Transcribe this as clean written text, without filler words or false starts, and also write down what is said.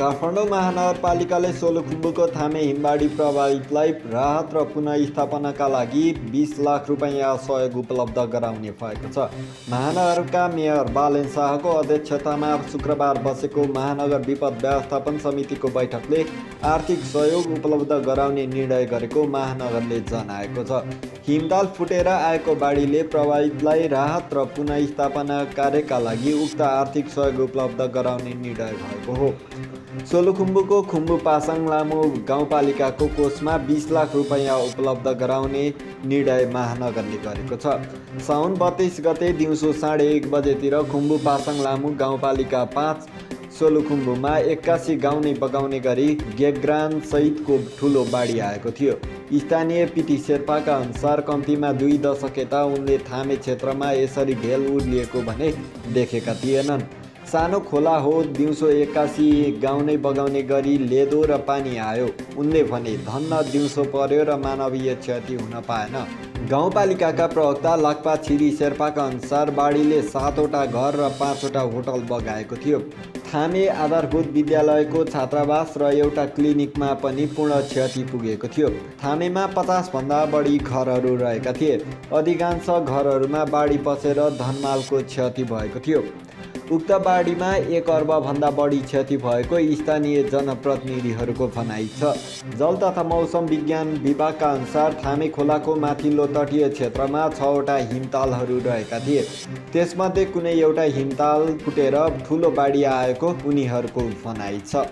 काठमाडौँ महानगरपालिकाले सोलुखुम्बुको थामे हिमबाडी प्रभावितलाई राहत र पुनर्स्थापनाका लागि 20 लाख रुपैयाँ सहयोग उपलब्ध गराउने भएको छ। महानगरका मेयर बालेन शाहको अध्यक्षतामा शुक्रबार बसेको महानगर विपद व्यवस्थापन समितिको बैठकले आर्थिक सहयोग उपलब्ध गराउने निर्णय गरेको महानगरले जनाएको छ। हिमताल फुटेर आएको बाढीले प्रभावितलाई राहत र पुनर्स्थापना कार्यका लागि उक्त आर्थिक सहयोग उपलब्ध गराउने निर्णय भएको हो। सोलुखुम्बुको खुम्बु पासाङ लामो गाउँपालिकाको कोषमा 20 लाख रुपैयाँ उपलब्ध गराउने निर्णय महानगरले गरेको छ। साउन 32 गते दिउँसो 1:30 बजेतिर खुम्बु पासाङ लामो गाउँपालिका 5 सोलुखुम्बुमा 81 गाउँ नै बगाउने गरी गेग्रान सहितको ठुलो बाढी आएको थियो। स्थानीय पिटी शेर्पाका अनुसार कम्तीमा 2 दशक यता उनले थामे क्षेत्रमा यसरी ढेल उर्लिएको भने देखेका थिएनन्। सानो खोला हो, दिउँसो 81 गाउँ नै बगाउने गरी लेदो र पानी आयो। उनले भने धन्न दिउँसो पर्यो र मानवीय क्षति हुन पाएन। गाउँपालिकाका प्रवक्ता लाक्पा छिरी शेर्पाका अनुसार बाढीले 7वटा घर र 5वटा होटल बगाएको थियो। थामे आधारभूत विद्यालयको छात्रावास र एउटा क्लिनिकमा पनि पूर्ण क्षति पुगेको थियो। थामेमा 50 भन्दा बढी घरहरू रहेका थिए। अधिकांश घरहरूमा बाढी पसेर धनमालको क्षति भएको थियो। उक्त बाढीमा 1 अर्ब भन्दा बढी क्षति भएको स्थानीय जनप्रतिनिधिहरूको भनाइ छ। जल तथा मौसम विज्ञान विभागका अनुसार थामे खोलाको माथिल्लो तटीय क्षेत्रमा 6वटा हिमतालहरू रहेका थिए। त्यसमध्ये कुनै एउटा हिमताल फुटेर ठुलो बाढी आएको उनीहरूको भनाइ छ।